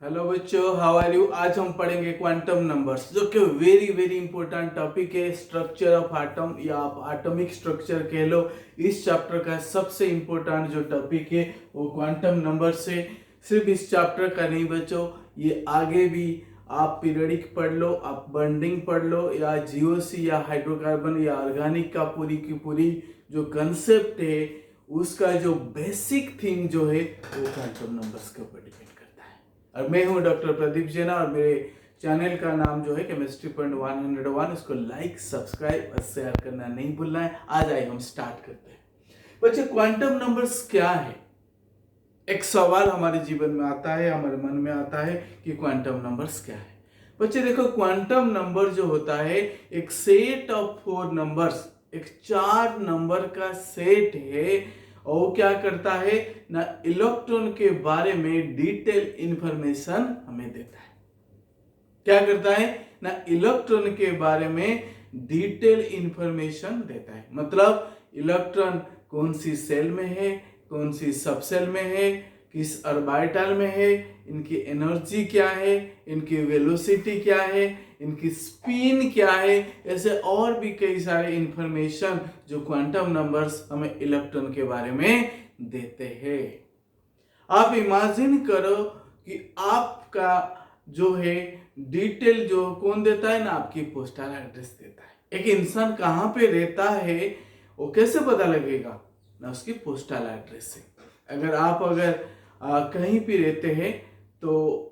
Hello बच्चों, how are you. आज हम पढ़ेंगे क्वांटम नंबर्स, जो कि वेरी वेरी इंपॉर्टेंट टॉपिक है। स्ट्रक्चर ऑफ एटम या आप एटॉमिक स्ट्रक्चर कह लो। इस चैप्टर का सबसे इंपॉर्टेंट जो टॉपिक है वो क्वांटम नंबर्स है। सिर्फ इस चैप्टर का नहीं बच्चों, ये आगे भी आप पीरियडिक पढ़ लो, आप बॉन्डिंग पढ़ लो, या जीओसी या हाइड्रोकार्बन या ऑर्गेनिक का पूरी की पूरी जो कंसेप्ट है उसका जो बेसिक थिंग जो है वो क्वांटम नंबर्स के ऊपर डिपेंड करता है। और मैं हूं डॉक्टर प्रदीप जैना और मेरे चैनल का नाम जो है केमिस्ट्री पॉइंट 101। इसको लाइक, सब्सक्राइब और शेयर करना नहीं भूलना है। आज आइए हम स्टार्ट करते हैं। बच्चे, क्वांटम नंबर्स क्या है? एक सवाल हमारे जीवन में आता है, हमारे मन में आता है कि क्वांटम नंबर्स क्या है। बच्चे देखो, क्वांटम नंबर जो होता है एक सेट ऑफ 4 नंबर्स, एक 4 नंबर का सेट है। और वो क्या करता है ना, इलेक्ट्रॉन के बारे में डिटेल इंफॉर्मेशन हमें देता है। क्या करता है ना, इलेक्ट्रॉन के बारे में डिटेल इंफॉर्मेशन देता है। मतलब इलेक्ट्रॉन कौन सी सेल में है, कौन सी सब सेल में है, किस ऑर्बिटल में है, इनकी एनर्जी क्या है, इनकी वेलोसिटी क्या है, इनकी स्पिन क्या है, ऐसे और भी कई सारे इंफॉर्मेशन जो क्वांटम नंबर्स हमें इलेक्ट्रॉन के बारे में देते हैं। आप इमेजिन करो कि आपका जो है डिटेल जो कौन देता है ना, आपकी पोस्टल एड्रेस देता है। एक इंसान कहाँ पे रहता है वो कैसे पता लगेगा ना, उसकी पोस्टल एड्रेस से। अगर कहीं भी रहते हैं, तो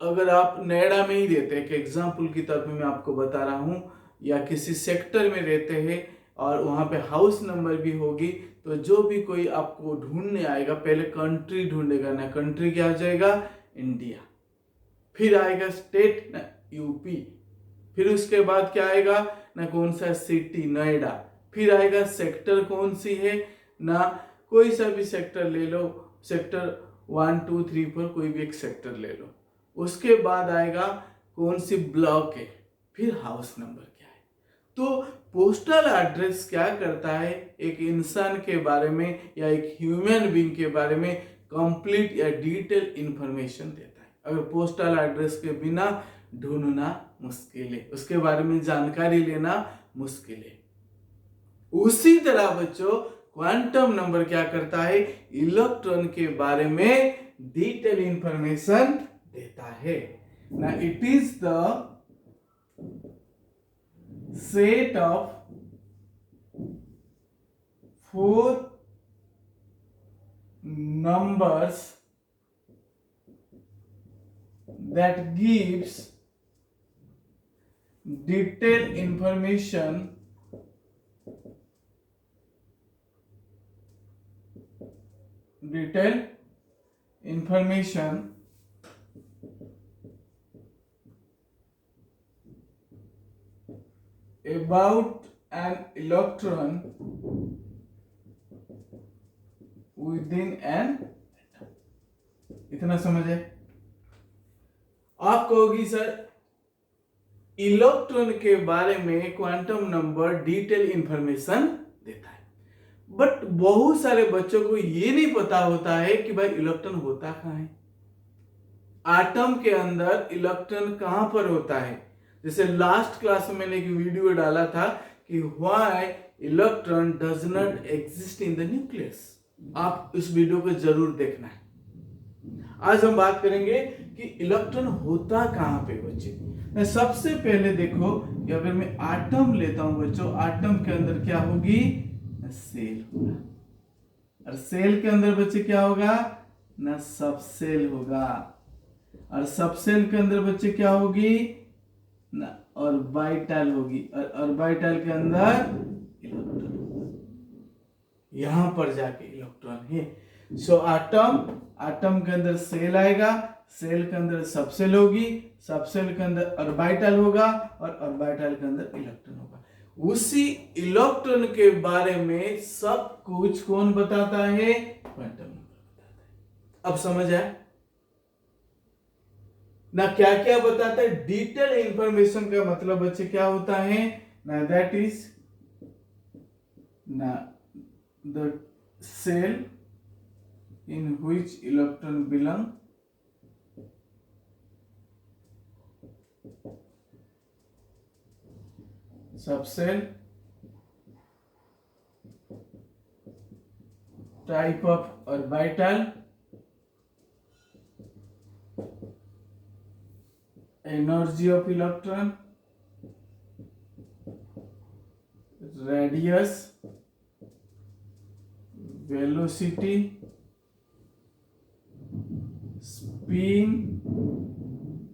अगर आप नोएडा में ही रहते हैं, एक एग्जाम्पल की तरफ मैं आपको बता रहा हूँ, या किसी सेक्टर में रहते हैं और वहाँ पे हाउस नंबर भी होगी, तो जो भी कोई आपको ढूंढने आएगा पहले कंट्री ढूंढेगा ना। कंट्री क्या हो जाएगा? इंडिया। फिर आएगा स्टेट ना, यूपी। फिर उसके बाद क्या आएगा ना, कौन सा सिटी, नोएडा। फिर आएगा सेक्टर कौन सी है ना, कोई सा भी सेक्टर ले लो, सेक्टर 1 2 3 4 कोई भी एक सेक्टर ले लो। उसके बाद आएगा कौन सी ब्लॉक है, फिर हाउस नंबर क्या है। तो पोस्टल एड्रेस क्या करता है, एक इंसान के बारे में या एक ह्यूमन बीइंग के बारे में कंप्लीट या डिटेल इंफॉर्मेशन देता है। अगर पोस्टल एड्रेस के बिना ढूंढना मुश्किल है, उसके बारे में जानकारी लेना मुश्किल है। उसी तरह बच्चों, क्वांटम नंबर क्या करता है, इलेक्ट्रॉन के बारे में डिटेल इंफॉर्मेशन देता है ना। It is the set of 4 numbers that gives detailed information about an electron within an atom। इतना समझ है? आप कहोगी सर इलेक्ट्रॉन के बारे में क्वांटम नंबर डिटेल इंफॉर्मेशन देता है, बट बहुत सारे बच्चों को ये नहीं पता होता है कि भाई इलेक्ट्रॉन होता कहाँ है, एटम के अंदर इलेक्ट्रॉन कहां पर होता है। जैसे लास्ट क्लास में मैंने एक वीडियो डाला था कि why electron does not exist in the nucleus. आप इस वीडियो को जरूर देखना है। आज हम बात करेंगे कि इलेक्ट्रॉन होता कहां पे बच्चे। सबसे पहले देखो कि अगर मैं एटम लेता हूं बच्चों, एटम के अंदर क्या होगी, सेल होगा। और सेल के अंदर बच्चे क्या होगा ना, सब सेल होगा। और सब सेल के अंदर बच्चे क्या होगी ना, ऑर्बिटल होगी। और ऑर्बिटल के अंदर इलेक्ट्रॉन होगा। यहां पर जाके इलेक्ट्रॉन है। सो एटम के अंदर सेल आएगा, सेल के अंदर सब सेल होगी, सब सेल के अंदर ऑर्बिटल होगा, और ऑर्बिटल के अंदर इलेक्ट्रॉन होगा। उसी इलेक्ट्रॉन के बारे में सब कुछ कौन बताता है, क्वांटम नंबर बताता है। अब समझ आया ना, क्या क्या बताता है। डिटेल इंफॉर्मेशन का मतलब बच्चे क्या होता है ना, दैट इज ना the shell in which electron belong subshell, type of orbital, energy of electron, radius, velocity, spin,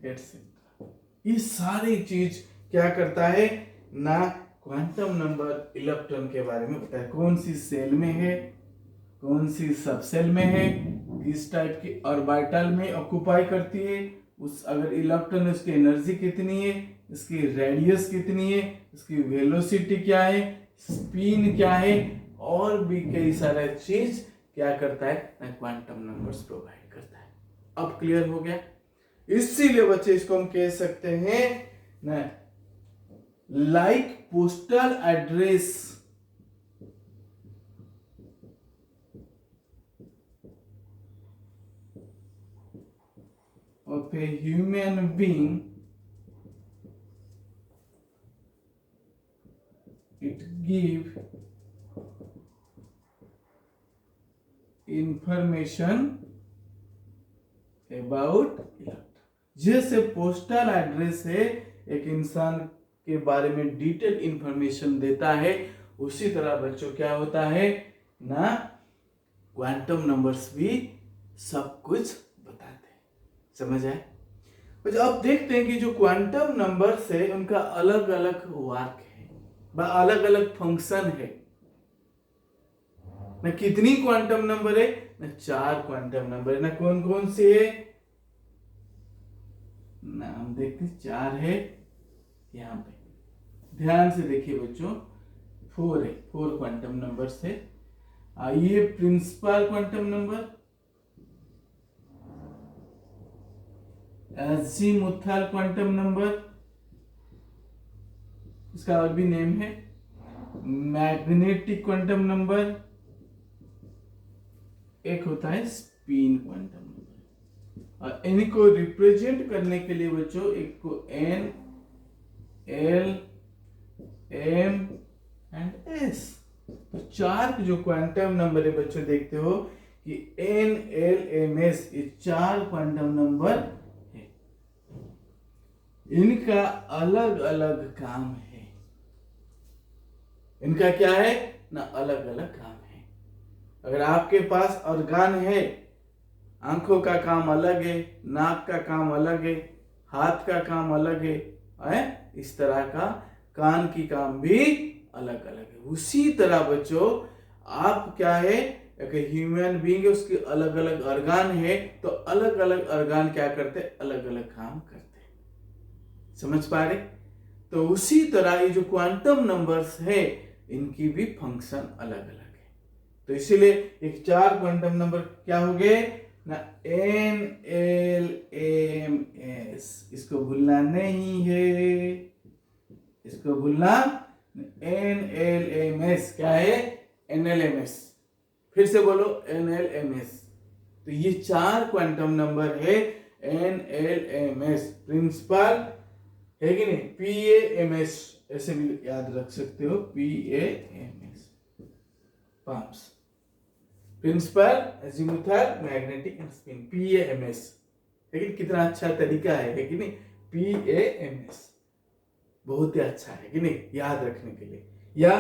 etcetera. ये सारी चीज क्या करता है ना, क्वांटम नंबर इलेक्ट्रॉन के बारे में बताया, कौन सी सेल में है, कौन सी सबसेल में है, किस टाइप की ऑर्बिटल में ऑक्युपाई करती है, उस अगर इलेक्ट्रॉन उसकी एनर्जी कितनी है, इसकी रेडियस कितनी है, इसकी वेलोसिटी क्या है, स्पिन क्या है, और भी कई सारे चीज क्या करता है ना, क्वांटम नंबर्स प्रोवाइड करता है। अब क्लियर हो गया। इसीलिए बच्चे इसको हम कह सकते हैं ना, like postal address of a human being, it give information about electron। जैसे पोस्टल एड्रेस है एक इंसान के बारे में डिटेल इंफॉर्मेशन देता है, उसी तरह बच्चों क्या होता है ना, क्वांटम नंबर्स भी सब कुछ बताते हैं। समझ आए? तो अब देखते हैं कि जो क्वांटम नंबर्स है उनका अलग अलग वर्क है, अलग अलग फंक्शन है ना। कितनी क्वांटम नंबर है ना, 4 क्वांटम नंबर है ना। कौन कौन से है ना, हम देखते 4 है। यहाँ पे ध्यान से देखिए बच्चों, 4 है, 4 क्वांटम नंबर्स है। ये principal quantum number, azimuthal quantum number, इसका और भी नेम है मैग्नेटिक क्वांटम नंबर, एक होता है स्पिन क्वांटम नंबर। और इनको रिप्रेजेंट करने के लिए बच्चों एक को N, L, M and S. तो 4 जो क्वांटम नंबर है बच्चों, देखते हो कि एन, एल, एम, एस, ये 4 क्वांटम नंबर है। इनका अलग अलग काम है। इनका क्या है ना, अलग अलग काम है। अगर आपके पास ऑर्गन है, आंखों का काम अलग है, नाक का काम अलग है, हाथ का काम अलग है, इस तरह का कान की काम भी अलग अलग है। उसी तरह बच्चों आप क्या है, एक ह्यूमन बीइंग है, उसके अलग अलग ऑर्गन है, तो अलग अलग ऑर्गन क्या करते, अलग अलग काम करते। समझ पा रहे? तो उसी तरह ये जो क्वांटम नंबर्स है, इनकी भी फंक्शन अलग अलग है। तो इसीलिए एक 4 क्वांटम नंबर क्या हो गए ना, एन, एल, एम, एस। इसको भूलना नहीं है, इसको भूलना। एन, एल, एम, एस क्या है, एन, एल, एम, एस। फिर से बोलो, एन, एल, एम, एस। तो ये 4 क्वांटम नंबर है, N, L, M, S. Principal है कि नहीं, पी, ए, एम, एस, ऐसे भी याद रख सकते हो, P, A, M, S, pumps, principal, azimuthal, magnetic and spin, P, A, M, S. लेकिन कितना अच्छा तरीका है कि नहीं, पी, ए, एम, एस, बहुत ही अच्छा है कि नहीं याद रखने के लिए। या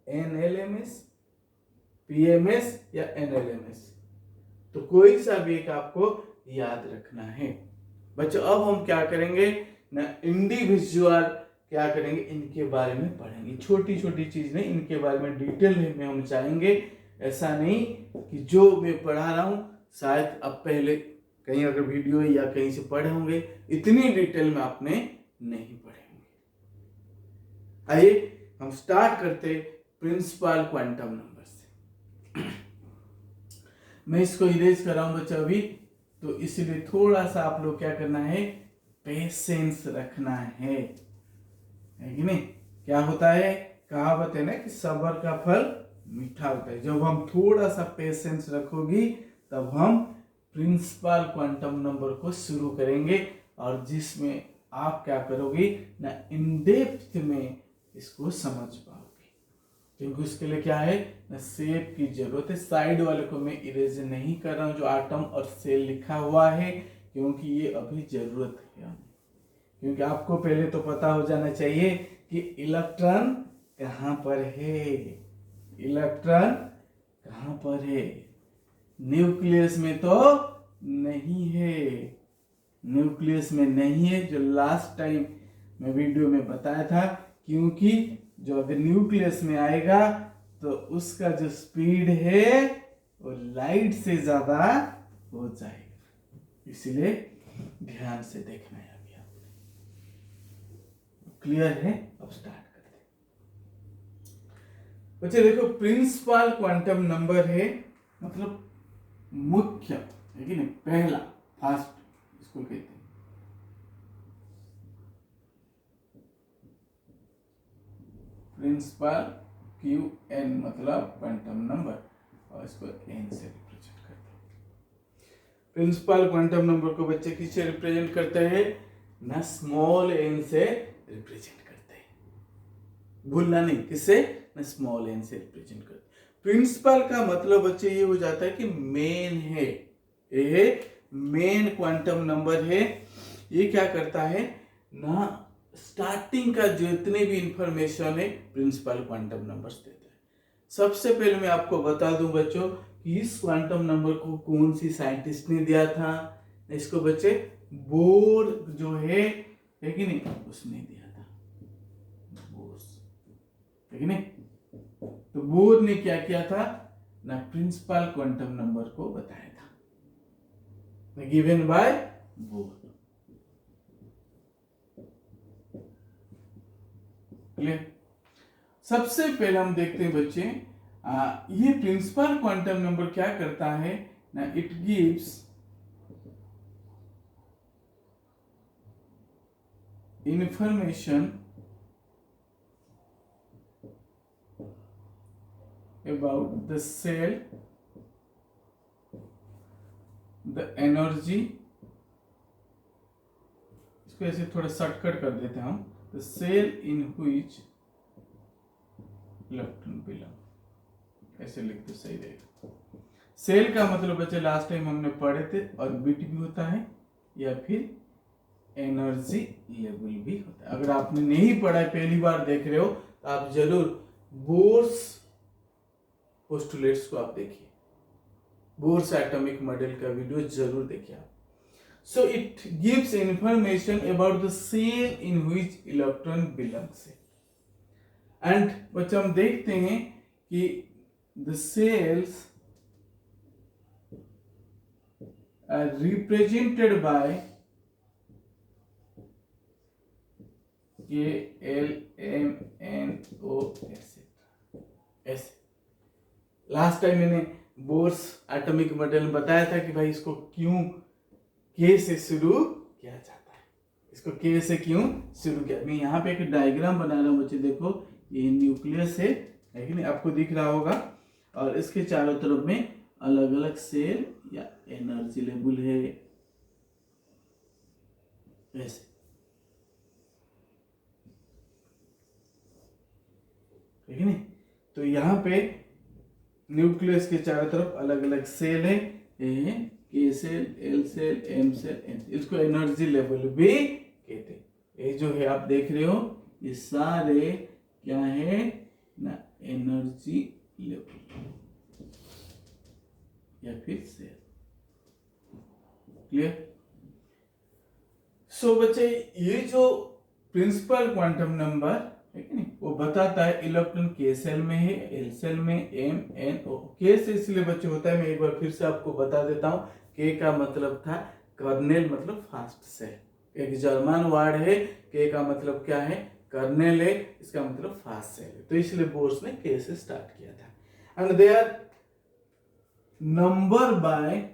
N, L, M, S, P, M, S या एन, एल, एम, एस, तो कोई सा भी एक आपको याद रखना है बच्चों। अब हम क्या करेंगे ना, इंडिविजुअल क्या करेंगे, इनके बारे में पढ़ेंगे। छोटी छोटी चीज नहीं, इनके बारे में डिटेल में हम जाएंगे। ऐसा नहीं कि जो मैं पढ़ा रहा हूं शायद अब पहले कहीं अगर वीडियो या कहीं से पढ़े होंगे, इतनी डिटेल में आपने नहीं पढ़े होंगे। आइए हम स्टार्ट करते प्रिंसिपल क्वांटम नंबर से। मैं इसको इरेज कर रहा हूं बच्चा अभी, तो इसलिए थोड़ा सा आप लोग क्या करना है, पेशेंस रखना है कि नहीं। क्या होता है, कहावत है ना कि सब्र का फल मीठा होता है। जब हम थोड़ा सा पेशेंस रखोगी तब हम प्रिंसिपल क्वांटम नंबर को शुरू करेंगे, और जिसमें आप क्या करोगी ना, इन डेप्थ में इसको समझ पाओगे, क्योंकि उसके लिए क्या है ना, शेप की जरूरत है। साइड वाले को मैं इरेज नहीं कर रहा हूँ जो आटम और सेल लिखा हुआ है, क्योंकि ये अभी जरूरत है हमें, क्योंकि आपको पहले तो पता हो जाना चाहिए कि इलेक्ट्रॉन कहाँ पर है, इलेक्ट्रॉन कहाँ पर है। न्यूक्लियस में तो नहीं है, न्यूक्लियस में नहीं है, जो लास्ट टाइम मैं वीडियो में बताया था, क्योंकि जो अगर न्यूक्लियस में आएगा तो उसका जो स्पीड है वो लाइट से ज्यादा हो जाएगा, इसलिए ध्यान से देखना है। अभी आपने क्लियर है? अब स्टार्ट करते हैं बच्चे। देखो, प्रिंसिपल क्वांटम नंबर है, मतलब मुख्य है कि नहीं, पहला, फर्स्ट इसको कहते हैं। प्रिंसिपल क्यू एन मतलब क्वांटम नंबर, और इसको एन से रिप्रेजेंट करते हैं। प्रिंसिपल क्वांटम नंबर को बच्चे किससे रिप्रेजेंट करते हैं ना, स्मॉल एन से रिप्रेजेंट करते हैं। भूलना नहीं, किससे ना, स्मॉल एन से रिप्रेजेंट करते हैं। प्रिंसिपल का मतलब बच्चे ये हो जाता है कि मेन है, ये मेन क्वांटम नंबर है। ये क्या करता है ना, स्टार्टिंग का जितने भी इंफॉर्मेशन है प्रिंसिपल क्वांटम नंबर्स देता है। सबसे पहले मैं आपको बता दूं बच्चों कि इस क्वांटम नंबर को कौन सी साइंटिस्ट ने दिया था। इसको बच्चे बोर जो है कि नहीं, उसने दिया था, बोर्स, है कि नहीं। तो बोर ने क्या किया था ना, प्रिंसिपल क्वांटम नंबर को बताया था, गिवन बाय बोर। क्लियर? सबसे पहले हम देखते हैं बच्चे, ये प्रिंसिपल क्वांटम नंबर क्या करता है ना, it gives information about the cell, the energy, इसको ऐसे थोड़ा शॉर्टकट कर देते हैं हम, the cell in which electron belong, ऐसे लिख दो सही रहेगा। सेल का मतलब बच्चे लास्ट टाइम हमने पढ़े थे, ऑर्बिट भी होता है या फिर एनर्जी लेवल भी होता है। अगर आपने नहीं पढ़ा है, पहली बार देख रहे हो, तो आप जरूर बोर्स पोस्टुलेट्स को आप देखिए, बोर्स एटॉमिक मॉडल का वीडियो जरूर देखिए आप। So it gives information about the shell in which electron belongs. And बच्चे हम देखते हैं कि the shells are represented by KLMNO ऐसे। लास्ट टाइम मैंने बोर्स एटॉमिक मॉडल में बताया था कि भाई इसको क्यों के से शुरू किया जाता है, इसको के से क्यों शुरू किया। मैं यहाँ पे एक डायग्राम बना रहा हूँ बच्चे, देखो ये न्यूक्लियस है कि नहीं, आपको दिख रहा होगा, और इसके चारों तरफ में अलग अलग सेल या एनर्जी लेवल है ऐसे, ठीक है नहीं। तो यहाँ पे न्यूक्लियस के चारों तरफ अलग अलग सेल है, K shell, L shell, M shell, N shell, इसको एनर्जी लेवल भी कहते हैं। ये जो है आप देख रहे हो, ये सारे क्या है ना, एनर्जी लेवल या फिर सेल। क्लियर? सो बच्चे, ये जो प्रिंसिपल क्वांटम नंबर है कि नहीं, वो बताता है इलेक्ट्रॉन के सेल में है, एल सेल में, एम, एन, ओ। के से इसलिए बच्चे होता है, मैं एक बार फिर से आपको बता देता हूँ। के का मतलब था कर्नेल, मतलब फास्ट सेल, एक जर्मन वर्ड है। के का मतलब क्या है, कर्नेल है, इसका मतलब फास्ट सेल है, तो इसलिए बोर्स ने के से स्टार्ट किया था। And they are number by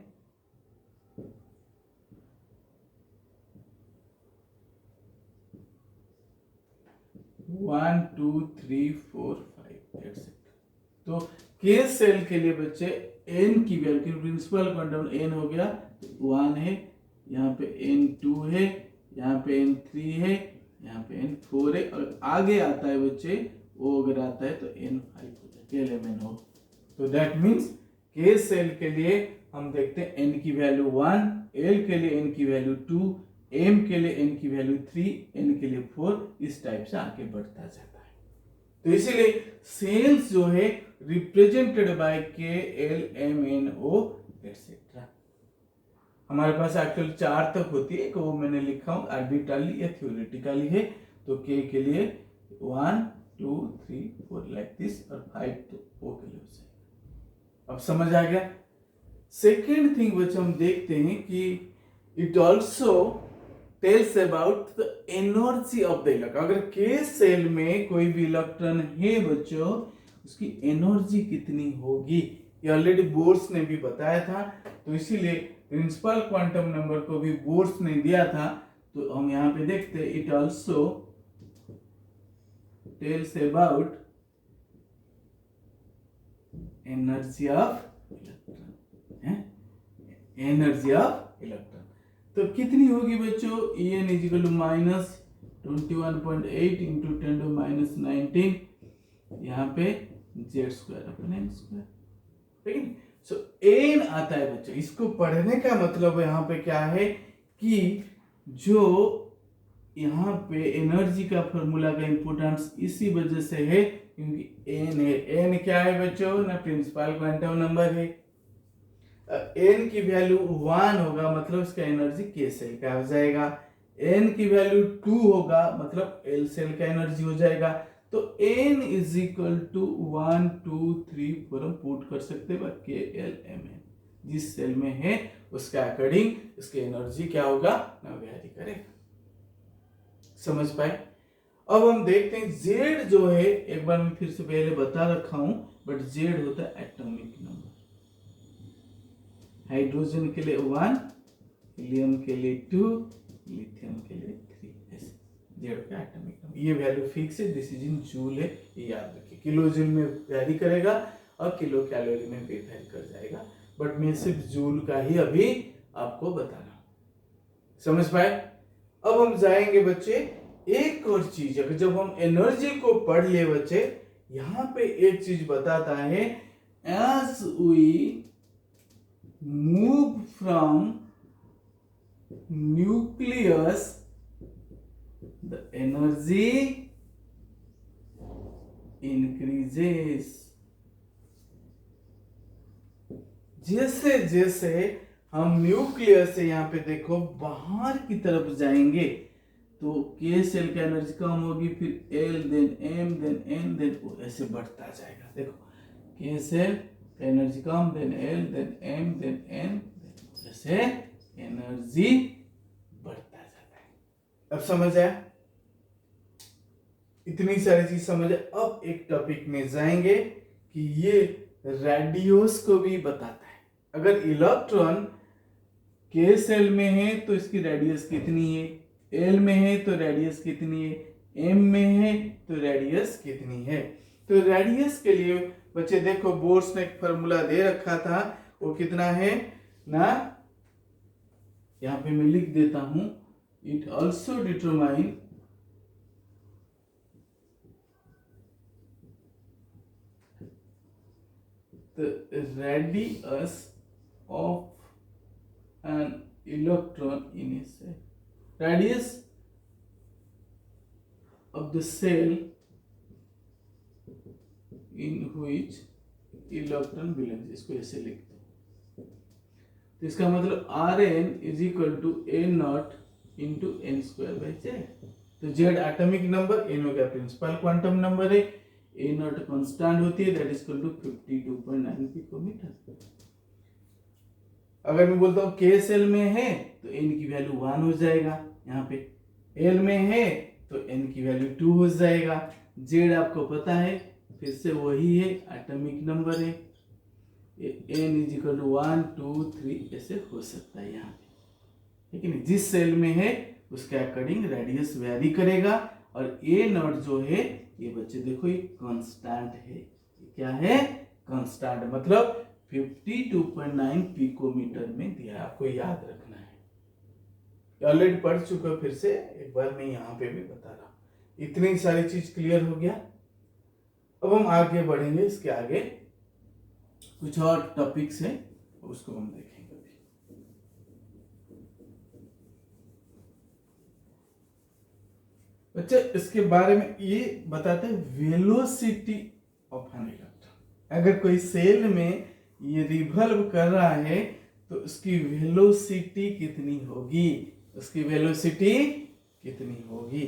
one, two, three, four, five, etcetera. तो के सेल के लिए बच्चे एन की वैल्यू, प्रिंसिपल क्वांटम एन हो गया 1 है, यहाँ पे N2 है, यहाँ पे N3 है, यहाँ पे N4 है, और आगे आता है बच्चे O अगर आता है तो N5 हो जाए KLMNO। तो दैट मीन्स K सेल के लिए हम देखते हैं N की वैल्यू 1, L के लिए N की वैल्यू 2, M के लिए N की वैल्यू 3, N के लिए 4, इस टाइप से आगे बढ़ता जाता है। तो इसीलिए सेल्स जो है रिप्रेजेंटेड बाय KLMNO एटसेट्रा। हमारे पास एक्चुअल 4 तक होती है, वो मैंने लिखा हूँ आर्बिट्रली या थ्योरेटिकली है। तो K के लिए 1 2 3 4 लाइक दिस, और 5 तो O के लिए हो जाएगा। अब समझ आ गया। सेकेंड थिंग बच्चे हम देखते हैं कि it also tells about the energy of the electron. अगर K सेल में कोई भी इलेक्ट्रॉन है बच्चों, उसकी एनर्जी कितनी होगी, ये ऑलरेडी बोर्स ने भी बताया था। तो इसीलिए प्रिंसिपल क्वांटम नंबर को भी बोर्स ने दिया था। तो हम यहाँ पे देखते हैं, it also tells about energy of electron, energy of electron. तो कितनी होगी बच्चों, En is equal to minus 21.8 into 10⁻⁻19, यहाँ पे Z² अपन N², ठीक है। सो N आता है बच्चों। इसको पढ़ने का मतलब यहाँ पे क्या है कि जो यहाँ पे एनर्जी का फॉर्मूला का इंपोर्टेंस इसी वजह से है क्योंकि N है। N क्या है बच्चों ना, प्रिंसिपल क्वांटम नंबर है। N की वैल्यू 1 होगा मतलब इसका एनर्जी K सेल का हो जाएगा। N की वैल्यू 2 होगा मतलब L सेल का एनर्जी हो जाएगा। तो N इज इक्वल टू 1 2 3 4 हम पुट कर सकते हैं KLMN, जिस सेल में है उसके अकॉर्डिंग इसकी एनर्जी क्या होगा ना, वेरी करेगा। समझ पाए। अब हम देखते हैं Z जो है, एक बार मैं फिर से पहले बता रखा हूं, बट Z होता है एटॉमिक नंबर। हाइड्रोजन के लिए 1, हीलियम के लिए 2, लिथियम के लिए 3, ऐसे Z का एटॉमिक नंबर। ये वैल्यू फिक्स है, दिस इज इन जूल है, ये याद रखिए। किलो जूल में वैरी करेगा और किलो कैलोरी में भी वैरी कर जाएगा, बट मैं सिर्फ जूल का ही अभी आपको बता रहा हूं। समझ पाए। अब हम जाएंगे बच्चे एक और चीज, अगर जब हम एनर्जी को पढ़ लिए बच्चे, यहां पे एक चीज बताता है, as we move from nucleus the energy increases. जैसे जैसे हम न्यूक्लियस से यहाँ पे देखो बाहर की तरफ जाएंगे तो K सेल का एनर्जी कम होगी, फिर L then M then N then O, ऐसे बढ़ता जाएगा। देखो K सेल का एनर्जी कम, then L then M then N then O, ऐसे एनर्जी बढ़ता जाता है। अब समझ आया, इतनी सारी चीज समझ। अब एक टॉपिक में जाएंगे कि ये रेडियस को भी बताता है। अगर इलेक्ट्रॉन K सेल में है तो इसकी रेडियस कितनी है, L में है तो रेडियस कितनी है, M में है तो रेडियस कितनी है। तो रेडियस के लिए बच्चे देखो बोर्स ने एक फॉर्मूला दे रखा था, वो कितना है ना, यहां पे मैं लिख देता हूं, it also determine the radius of an electron in a cell. Radius of the cell in which electron belongs, इसको ऐसे लिखते हैं। तो इसका मतलब Rn is equal to A0 into N²/Z। तो Z एटॉमिक नंबर, N हो गया प्रिंसिपल क्वांटम नंबर है, A0 कांस्टेंट होती है, that is equal to 52.9 picometre. अगर मैं बोलता हूँ K सेल में है तो N की वैल्यू 1 हो जाएगा, यहाँ पे L में है तो N की वैल्यू 2 हो जाएगा। Z आपको पता है, फिर से वही है, एटॉमिक नंबर है, N इज इक्वल टू 1 2 3 ऐसे हो सकता है यहाँ पे, ठीक है। जिस सेल में है उसके अकॉर्डिंग रेडियस वेरी करेगा। और A0 जो है ये बच्चे देखो ये कांस्टेंट है, क्या है कांस्टेंट, मतलब 52.9 पिकोमीटर में दिया, आपको याद रखना है। ऑलरेडी पढ़ चुका, फिर से एक बार मैं यहाँ पे भी बता रहा हूँ। इतनी सारी चीज क्लियर हो गया। अब हम आगे बढ़ेंगे, इसके आगे कुछ और टॉपिक्स है उसको हम देखेंगे अभी। बच्चे इसके बारे में ये बताते हैं वेलोसिटी ऑफ एन इलेक्ट्रॉन। अगर कोई सेल में ये रिवॉल्व कर रहा है तो उसकी वेलोसिटी कितनी होगी, उसकी वेलोसिटी कितनी होगी,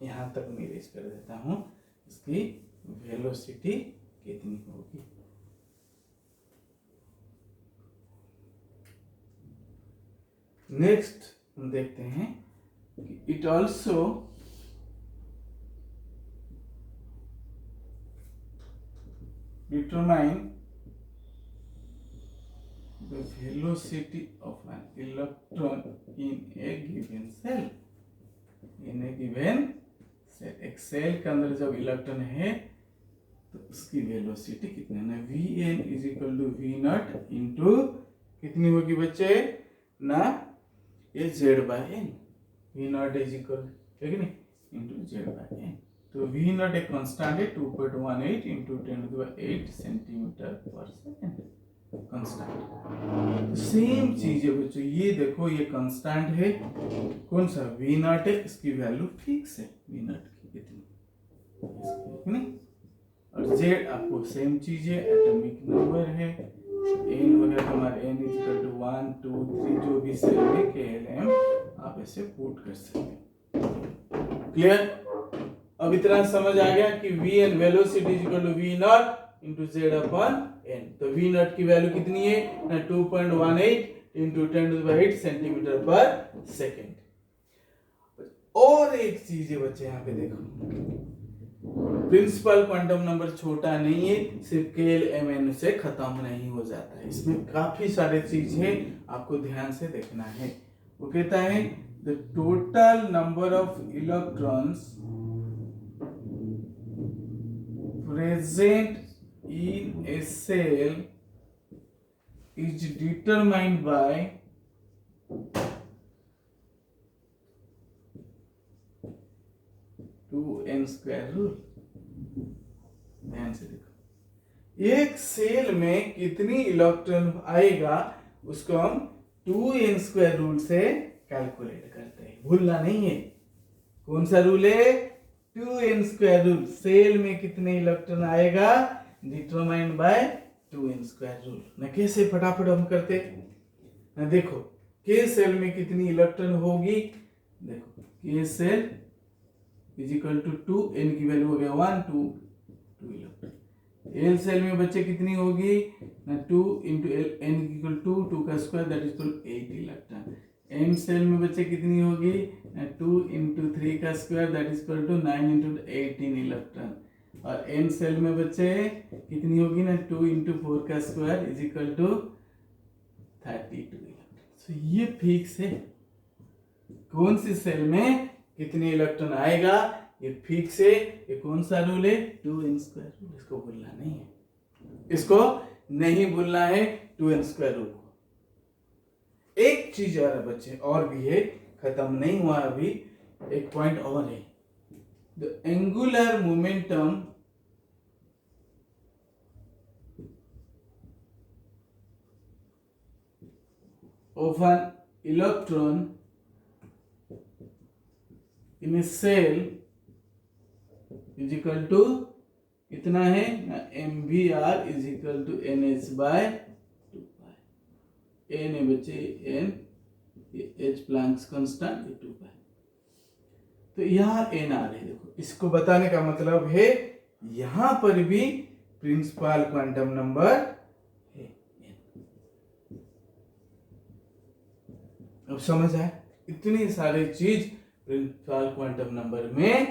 यहां तक मैं इरेज कर देता हूं, इसकी वेलोसिटी कितनी होगी। नेक्स्ट हम देखते हैं कि it also determine the velocity of an electron in a given cell. In a given cell, एक सेल के अंदर जब इलेक्ट्रॉन है तो उसकी वेलोसिटी कितनी है, Vn is equal to V naught into कितनी होगी बच्चे ना, ये Z/n, we not is equal है कि नहीं, इंटू Z/n। तो वी नॉट एक कांस्टेंट है 2.18 इंटू 10⁸ सेंटीमीटर पर सेकंड, कांस्टेंट। सेम चीज है बच्चों, ये देखो ये कांस्टेंट है, कौन सा वी नॉट है, इसकी वैल्यू फिक्स है वी नॉट की कितनी, नहीं, और जेड आपको सेम चीज है, एटॉमिक नंबर है, एन वगैरह हमारे एन इज इक्वल टू 1 2 3 जो भी सेल में KLM आप ऐसे पुट कर सकते हैं। क्लियर? अब इतना समझ आ गया कि V N velocity is equal to V naught into Z upon N. तो वी नॉट की वैल्यू कितनी है ना, 2.18 इंटू 10⁸ सेंटीमीटर पर सेकेंड। और एक चीज है बच्चे यहाँ पे देखो, प्रिंसिपल क्वांटम नंबर छोटा नहीं है, सिर्फ KLMN से खत्म नहीं हो जाता है, इसमें काफी सारे चीज है, आपको ध्यान से देखना है। वो कहता है the total number of electrons present in a cell is determined by n² rule. ध्यान से देखो, एक सेल में कितनी इलेक्ट्रॉन आएगा उसको हम 2n² रूल से कैलकुलेट करते हैं, भूलना नहीं है। कौन सा रूल है, 2n² रूल। सेल में कितने इलेक्ट्रॉन आएगा डिटरमाइंड बाय 2n² रूल। ना कैसे फटाफट हम करते ना, देखो के सेल में कितनी इलेक्ट्रॉन होगी, देखो K shell is equal to 2, n की वैल्यू हो गया 1 2 इलेक्ट्रॉन। एल सेल में बच्चे कितनी होगी ना, 2 इंटू n इक्वल टू 2 का square that is equal 8 electron. M shell में बच्चे कितनी होगी 2 इंटू 3 का square that is equal to 9 into 18 electron. और एन सेल में बच्चे कितनी होगी ना, 2 इंटू 4 का square is equal to 32 electron. तो ये फिक्स है, कौन सी सेल में कितने इलेक्ट्रॉन आएगा ये फिक्स है। ये कौन सा रूल है, 2n² रूल। इसको भूलना नहीं है, इसको नहीं भूलना है 2n² रूल को। एक चीज और बच्चे और भी है, खत्म नहीं हुआ अभी, एक पॉइंट और है, the angular momentum of an electron in a cell is equal to इतना है ना, MVR is equal to NH by 2 n है बच्चे, n H प्लैंक्स कांस्टेंट 2 पाई। तो यहाँ n आ रहे, देखो इसको बताने का मतलब है यहां पर भी प्रिंसिपल क्वांटम नंबर है n। अब समझ आए, इतनी सारी चीज प्रिंसिपल क्वांटम नंबर में है।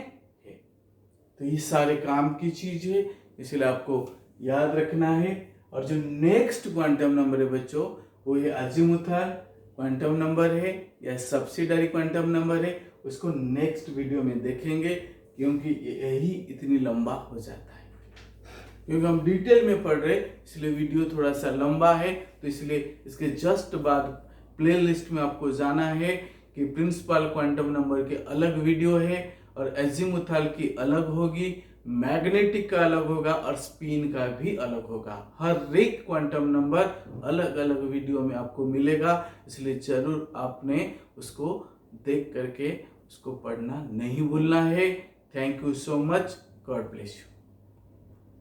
तो ये सारे काम की चीज है, इसलिए आपको याद रखना है। और जो नेक्स्ट क्वांटम नंबर है बच्चों, वो ये अजीमुथल क्वांटम नंबर है या सब्सिडरी क्वांटम नंबर है, उसको नेक्स्ट वीडियो में देखेंगे, क्योंकि यही इतनी लंबा हो जाता है, क्योंकि हम डिटेल में पढ़ रहे इसलिए वीडियो थोड़ा सा लंबा है। तो इसलिए इसके जस्ट बाद प्लेलिस्ट में आपको जाना है कि प्रिंसिपल क्वांटम नंबर के अलग वीडियो है और एजीमुथल की अलग होगी, मैग्नेटिक का अलग होगा और स्पिन का भी अलग होगा। हर एक क्वांटम नंबर अलग अलग वीडियो में आपको मिलेगा, इसलिए जरूर आपने उसको देख करके उसको पढ़ना नहीं भूलना है। Thank you so much, God bless you.